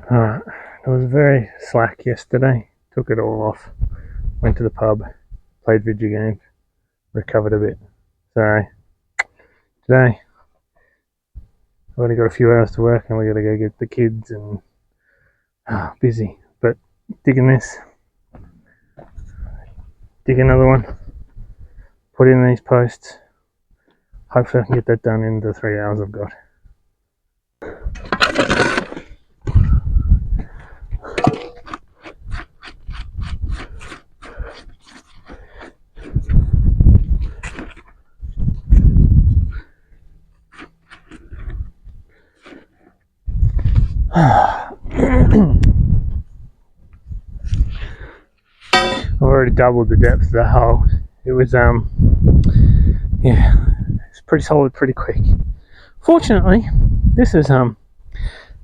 Alright, it was very slack yesterday. Took it all off. Went to the pub, played video games, recovered a bit. So today I've only got a few hours to work and we gotta go get the kids and busy. But digging this, dig another one, put in these posts. Hopefully I can get that done in the 3 hours I've got. I've already doubled the depth of the hole. It was it's pretty solid pretty quick. Fortunately, this is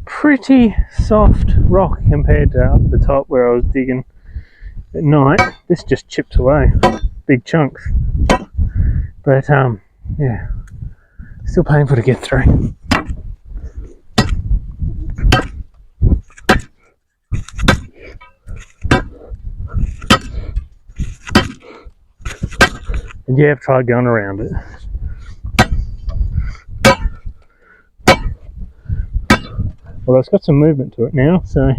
pretty soft rock compared to up the top where I was digging at night. This just chips away big chunks, but yeah, still painful to get through. And yeah, I've tried going around it. Well, it's got some movement to it now, so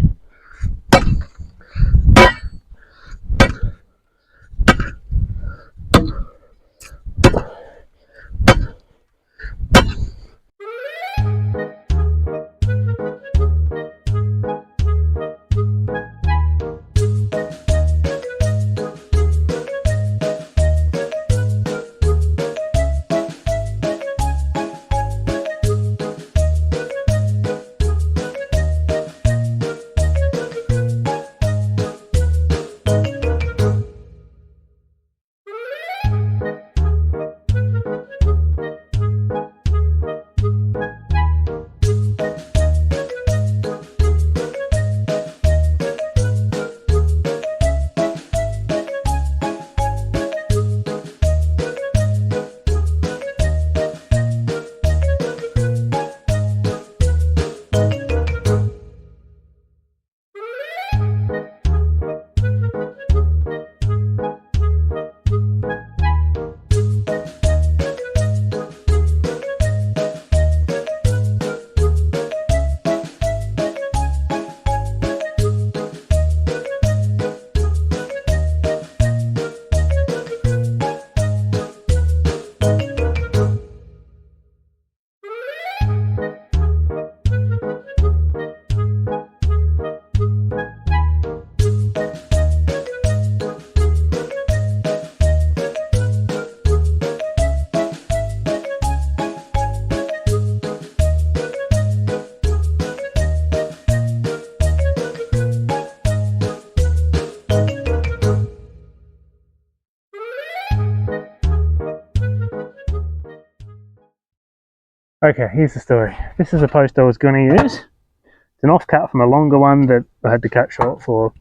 okay, here's the story. This is a post I was going to use. It's an offcut from a longer one that I had to cut short for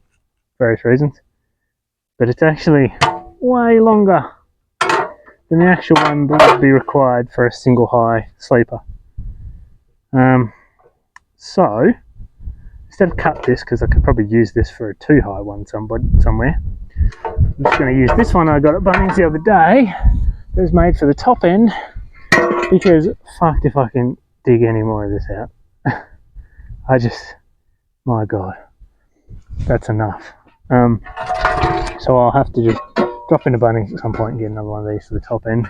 various reasons. But it's actually way longer than the actual one that would be required for a single high sleeper. So, instead of cut this, because I could probably use this for a 2 high one somewhere, I'm just going to use this one I got at Bunnings the other day. It was made for the top end, because fucked if I can dig any more of this out. My god, that's enough. So I'll have to just drop into Bunnings at some point and get another one of these for the top end.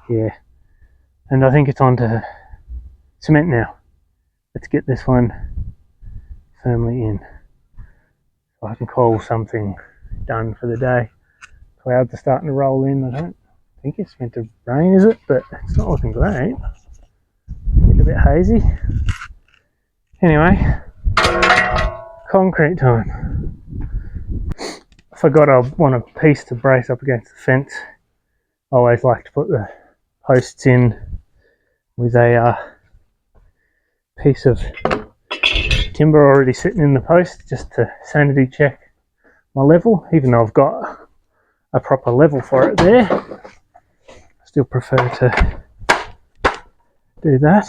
Yeah, and I think it's on to cement now. Let's get this one firmly in so I can call something done for the day. Clouds are starting to roll in. I don't think it's meant to rain, is it? But it's not looking great. It's a bit hazy. Anyway, concrete time. I forgot I want a piece to brace up against the fence. I always like to put the posts in with a piece of timber already sitting in the post, just to sanity check my level, even though I've got a proper level for it there. I still prefer to do that.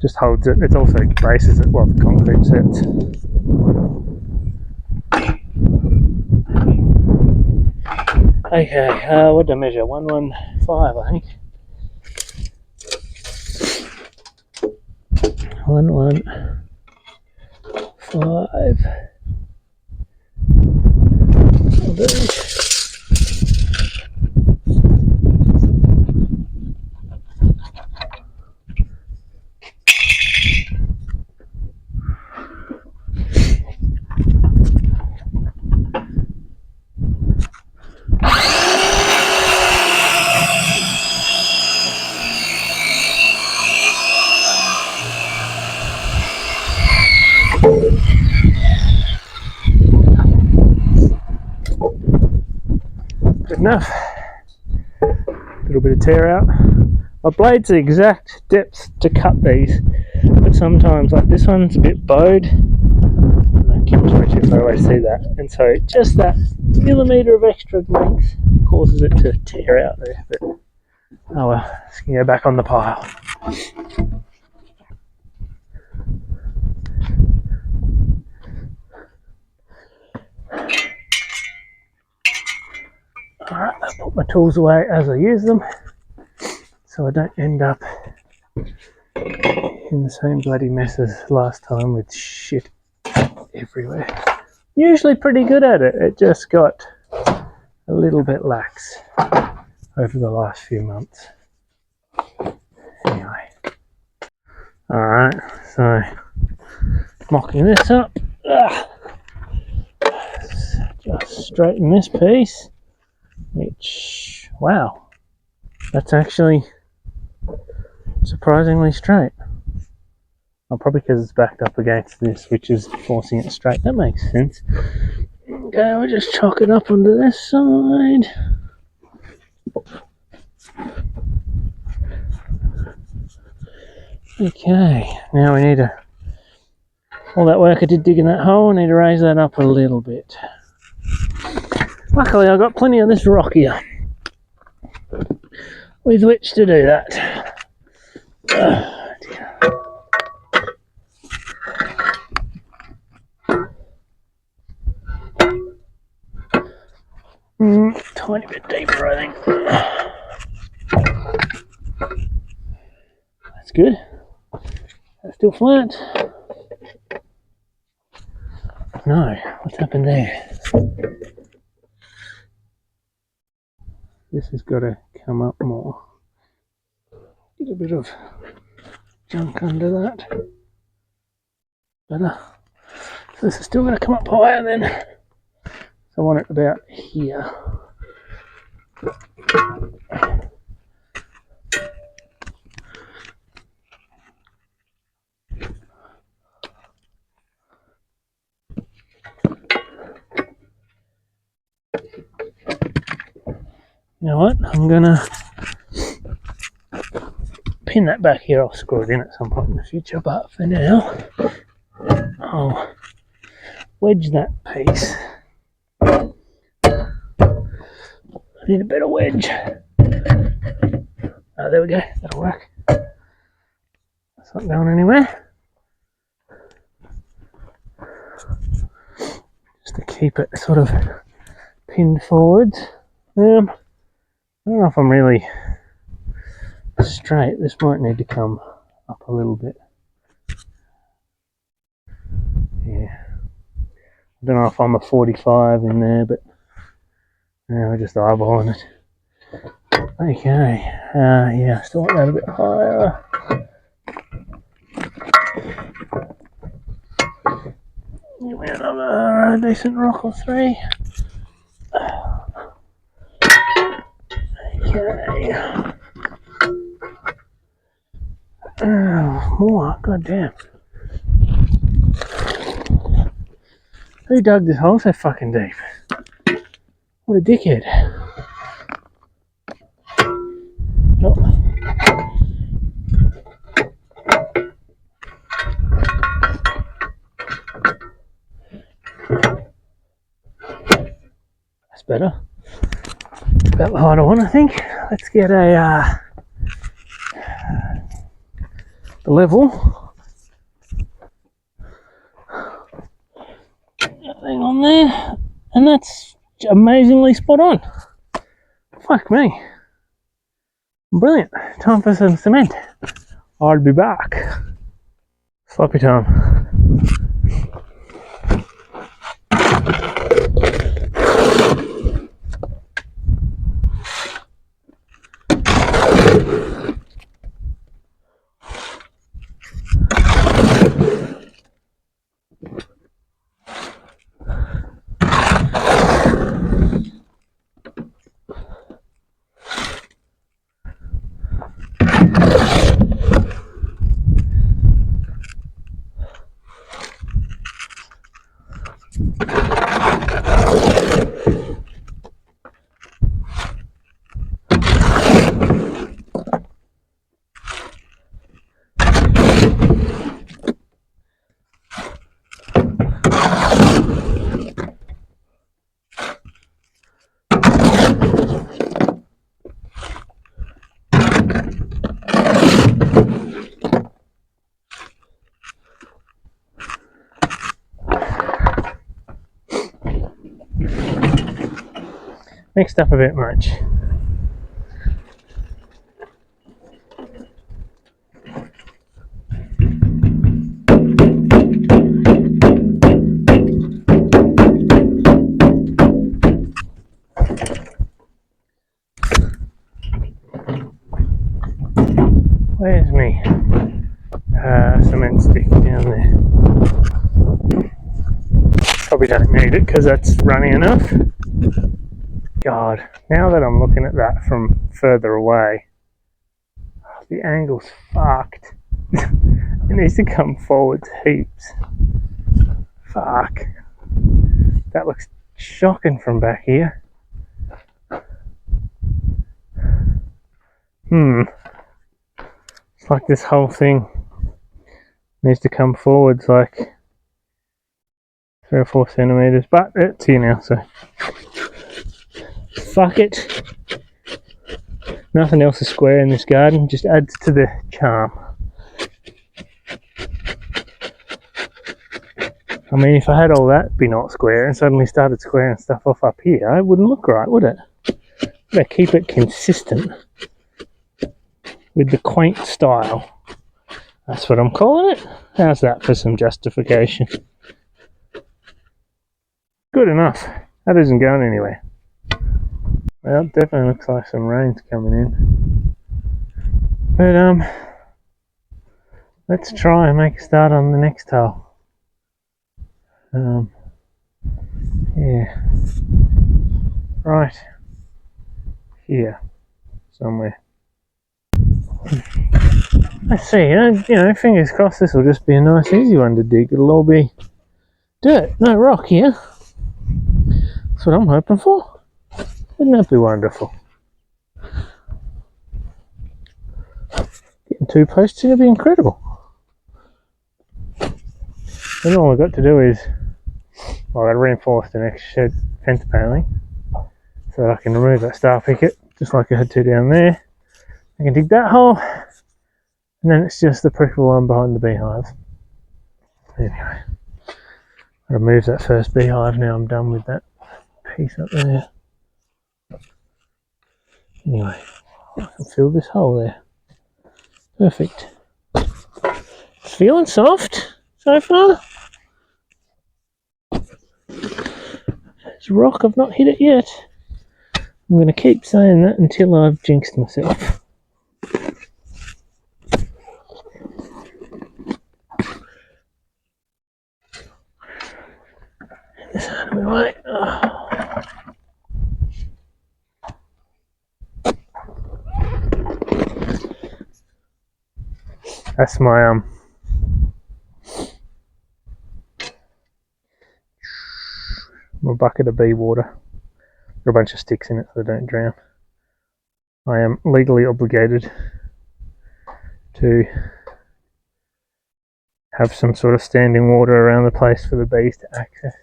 just holds it. It also braces it while the concrete sets. Okay, what did I measure? 115, I think. 115. Good enough. A little bit of tear out. My blade's the exact depth to cut these, but sometimes, like this one's a bit bowed. That camera's way too far away to see that, and so just that millimetre of extra length causes it to tear out there. But oh well, let's go back on the pile. Alright, I put my tools away as I use them, so I don't end up in the same bloody mess as last time with shit everywhere. Usually pretty good at it, it just got a little bit lax over the last few months. Anyway. Alright, so mocking this up. Just straighten this piece, which, wow, that's actually surprisingly straight. Oh, probably because it's backed up against this, which is forcing it straight. That makes sense. Okay, we'll just chalk it up onto this side. Okay, now we need to, all that work I did digging that hole, I need to raise that up a little bit. Luckily I got plenty of this rock here with which to do that. Oh, dear. Tiny bit deeper, I think. That's good. That's still flat. No, what's happened there? This has got to come up more. Get a bit of junk under that. Better. So this is still going to come up higher then. So I want it about here. You know what? I'm gonna pin that back here. I'll screw it in at some point in the future, but for now, I'll wedge that piece. I need a better wedge. Oh, there we go. That'll work. That's not going anywhere. Just to keep it sort of pinned forwards. I don't know if I'm really straight. This might need to come up a little bit. Yeah. I don't know if I'm a 45 in there, but we're just eyeballing it. Okay. Yeah, still want that a bit higher. Give me another decent rock or three. Okay. More. God damn. Who dug this hole so fucking deep? What a dickhead. Oh. That's better. About the height I want, I think. Let's get a the level thing on there, and that's amazingly spot on. Fuck me. Brilliant. Time for some cement. I'll be back. Sloppy time. Mixed up a bit much. Where's me cement stick down there? Probably don't need it because that's runny enough. God, now that I'm looking at that from further away, the angle's fucked. It needs to come forwards heaps. Fuck. That looks shocking from back here. It's like this whole thing needs to come forwards like 3 or 4 centimetres, but it's here now, so fuck it. Nothing else is square in this garden, just adds to the charm. I mean, if I had all that be not square and suddenly started squaring stuff off up here, it wouldn't look right, would it? But keep it consistent with the quaint style. That's what I'm calling it. How's that for some justification? Good enough. That isn't going anywhere. Well, it definitely looks like some rain's coming in. But let's try and make a start on the next hole. Yeah. Right. Here. Somewhere. Let's see, you know, fingers crossed this will just be a nice easy one to dig. It'll all be dirt, no rock here. That's what I'm hoping for. Wouldn't that be wonderful? Getting 2 posts here would be incredible. Then all I've got to do is, well, I reinforce the next shed fence paneling so that I can remove that star picket, just like I had to down there. I can dig that hole, and then it's just the prickle one behind the beehive. Anyway, I'll remove that first beehive now. I'm done with that piece up there. Anyway, I can fill this hole there. Perfect. It's feeling soft so far. It's rock, I've not hit it yet. I'm going to keep saying that until I've jinxed myself. This out of my way. That's my my bucket of bee water. There are a bunch of sticks in it so they don't drown. I am legally obligated to have some sort of standing water around the place for the bees to access,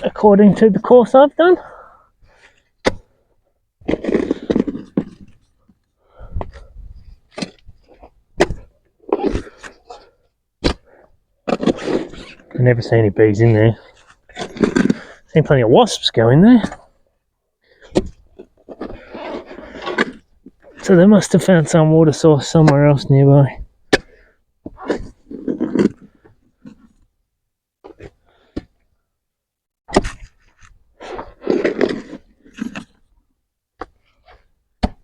according to the course I've done. never see any bees in there. Seen plenty of wasps go in there. So they must have found some water source somewhere else nearby.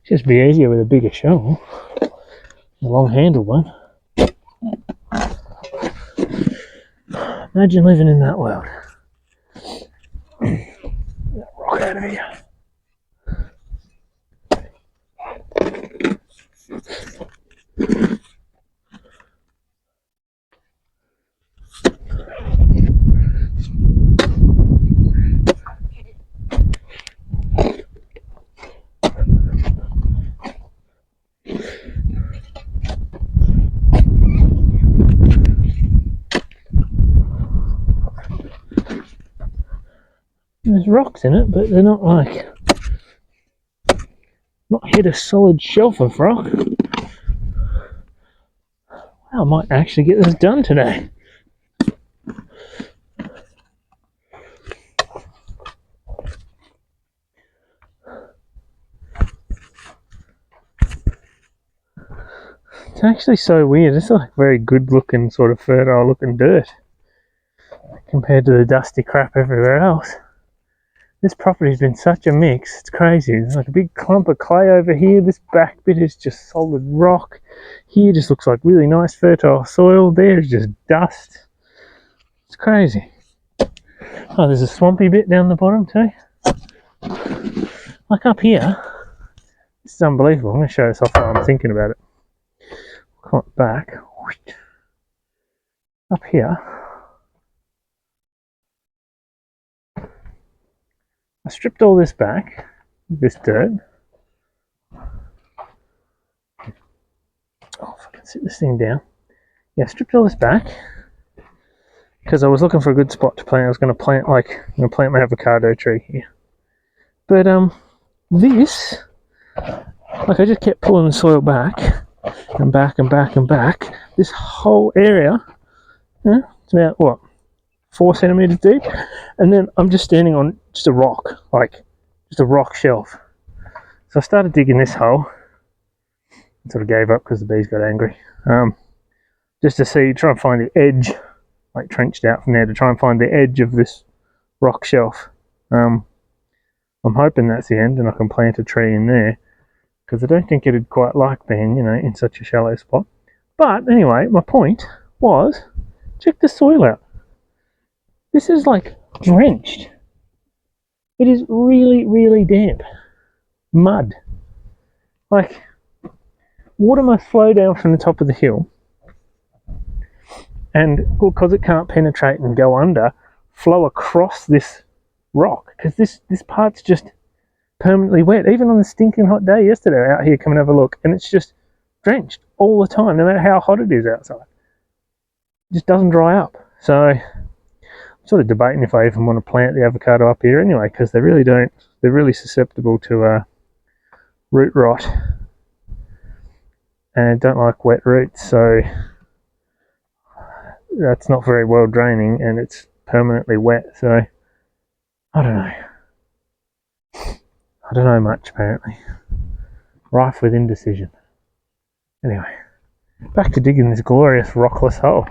Just be easier with a bigger shovel, a long-handled one. Imagine living in that world. Get that rock out of here. There's rocks in it, but they're not like... not hit a solid shelf of rock. Wow, I might actually get this done today. It's actually so weird. It's like very good looking, sort of fertile looking dirt compared to the dusty crap everywhere else. This property's been such a mix, it's crazy. There's like a big clump of clay over here. This back bit is just solid rock. Here just looks like really nice fertile soil. There's just dust. It's crazy. Oh, there's a swampy bit down the bottom too. Like up here, this is unbelievable. I'm going to show this off while I'm thinking about it. Come back. Up here, I stripped all this back, this dirt. Oh, if I can sit this thing down. Yeah, I stripped all this back because I was looking for a good spot to plant. I was going to plant my avocado tree here. But this, like, I just kept pulling the soil back and back and back and back. This whole area, it's about what, 4 centimeters deep, and then I'm just standing on just a rock, like just a rock shelf. So I started digging this hole and sort of gave up because the bees got angry, just to try and find the edge, like trenched out from there to try and find the edge of this rock shelf. I'm hoping that's the end and I can plant a tree in there, because I don't think it'd quite like being, in such a shallow spot. But anyway, my point was, check the soil out. This is like drenched. It is really, really damp. Mud. Like, water must flow down from the top of the hill, and because it can't penetrate and go under, flow across this rock, because this part's just permanently wet. Even on the stinking hot day yesterday out here, come and have a look, and it's just drenched all the time, no matter how hot it is outside. It just doesn't dry up. So I'm sort of debating if I even want to plant the avocado up here anyway, because they're really susceptible to root rot and don't like wet roots, so that's not very well draining and it's permanently wet. So I don't know much, apparently. Rife with indecision. Anyway, back to digging this glorious rockless hole.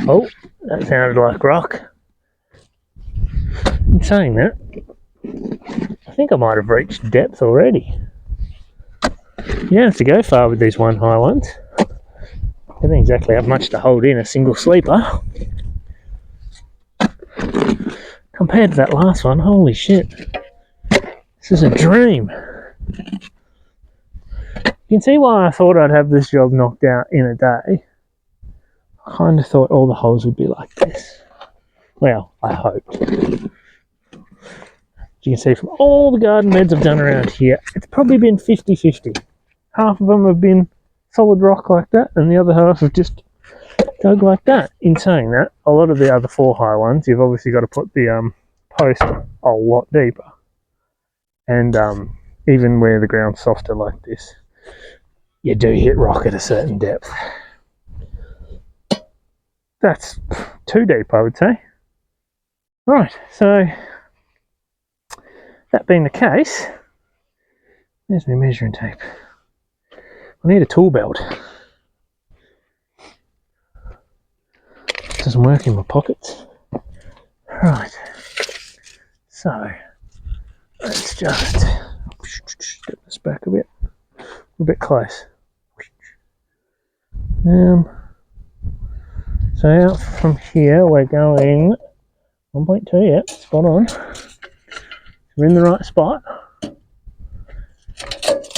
Oh, that sounded like rock. In saying that, I think I might have reached depth already. You don't have to go far with these one high ones. They don't exactly have much to hold in a single sleeper. Compared to that last one, holy shit. This is a dream. You can see why I thought I'd have this job knocked out in a day. I kind of thought all the holes would be like this. Well, I hoped. You can see from all the garden beds I've done around here, it's probably been 50-50. Half of them have been solid rock like that, and the other half have just dug like that. In saying that, a lot of the other 4-high ones, you've obviously got to put the post a lot deeper. And even where the ground's softer like this, you do hit rock at a certain depth. That's too deep, I would say. Right, so that being the case, there's my measuring tape. I need a tool belt. Doesn't work in my pockets. Right, so let's just get this back a bit close. So out from here we're going 1.2, yeah, spot on. We're in the right spot.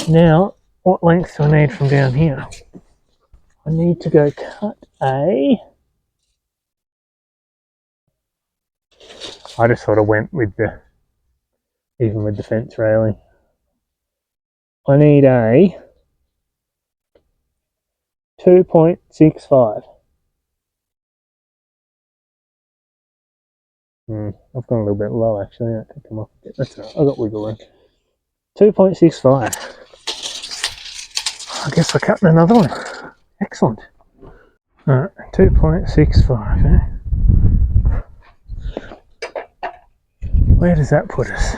Now, what length do I need from down here? I need to go cut I just sort of went with even with the fence railing. I need a 2.65. I've gone a little bit low actually. I can come up a bit. That's all right. I've got wiggle room. 2.65. I guess we're cutting another one. Excellent. Alright, 2.65, eh? Where does that put us?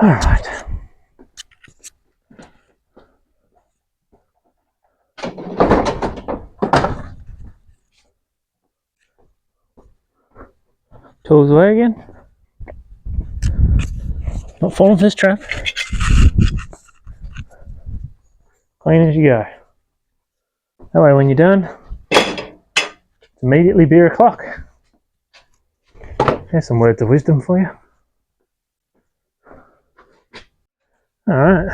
Alright. Tools away again. Not falling for this trap. Clean as you go. That way when you're done, it's immediately beer o'clock. Here's some words of wisdom for you. Alright.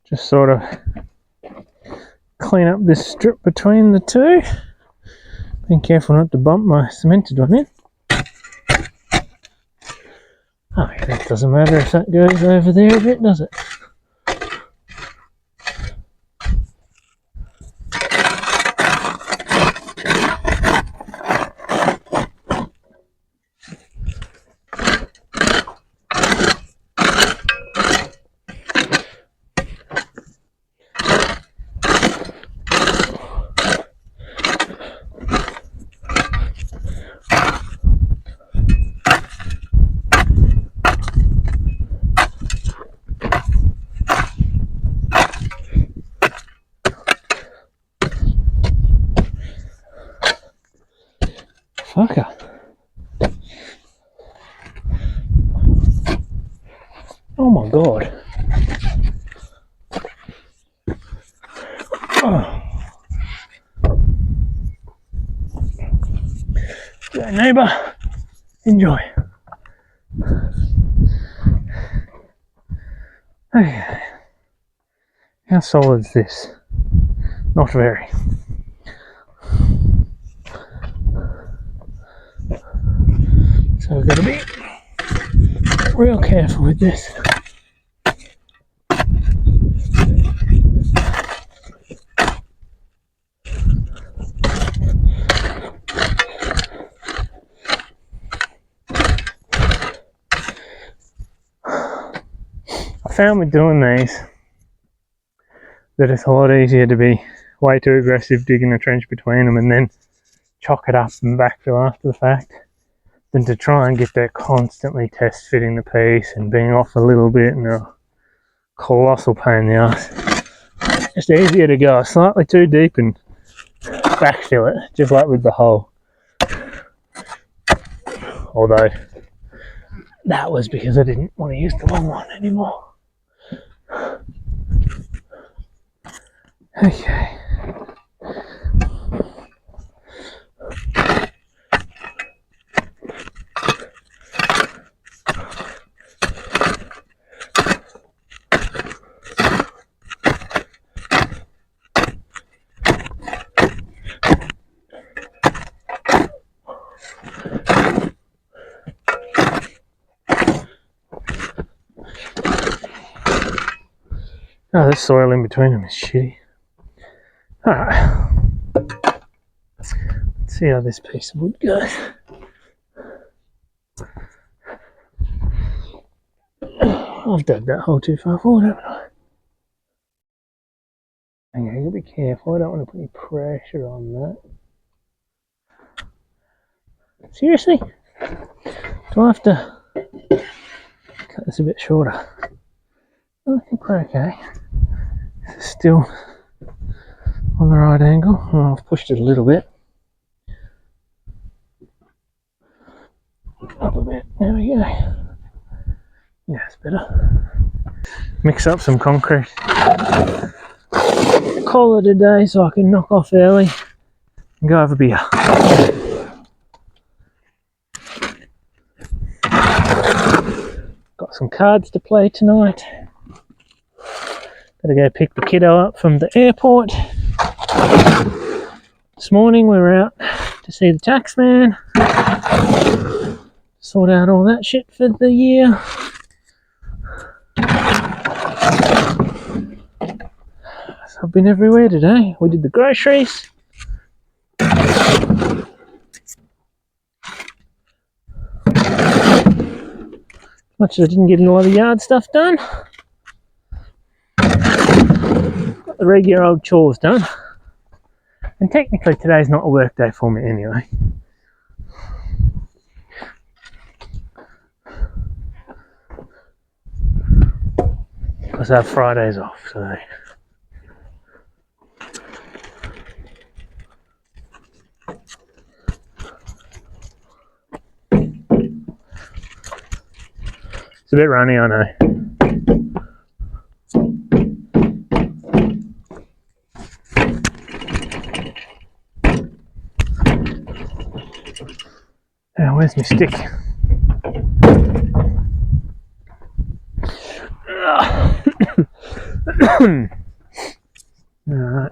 Just sort of clean up this strip between the two. Being careful not to bump my cemented one in. Oh, it doesn't matter if that goes over there a bit, does it? Fucker. Oh my god. Oh. Go neighbour, enjoy. Okay. How solid is this? Not very. So we've got to be real careful with this. I found with doing these that it's a lot easier to be way too aggressive digging a trench between them and then chock it up and backfill after the fact than to try and get there constantly test fitting the piece and being off a little bit and a colossal pain in the ass. Just easier to go slightly too deep and backfill it, just like with the hole. Although that was because I didn't want to use the long one anymore. Okay. Oh, the soil in between them is shitty. Alright. Let's see how this piece of wood goes. I've dug that hole too far forward, haven't I? Okay, I've got to be careful. I don't want to put any pressure on that. Seriously? Do I have to cut this a bit shorter? I think we're okay. It's still on the right angle. Oh, I've pushed it a little bit. Up a bit. There we go. Yeah, it's better. Mix up some concrete. Call it a day so I can knock off early and go have a beer. Got some cards to play tonight. Gotta go pick the kiddo up from the airport. This morning we were out to see the tax man. Sort out all that shit for the year. So I've been everywhere today. We did the groceries. Much as I didn't get a lot of yard stuff done. Got the regular old chores done. And technically today's not a work day for me anyway. Because I have Fridays off, so. It's a bit runny, I know. Now, where's my stick? Alright.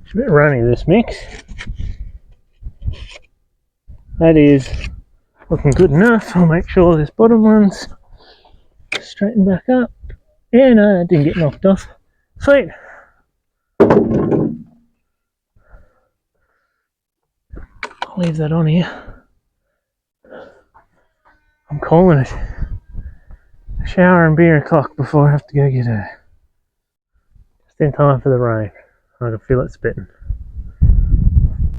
It's a bit runny, this mix. That is looking good enough. I'll make sure this bottom one's straighten back up. Yeah, no, that didn't get knocked off. Sweet. I'll leave that on here. I'm calling it. A shower and beer o'clock before I have to go get her. Just in time for the rain. I can feel it spitting.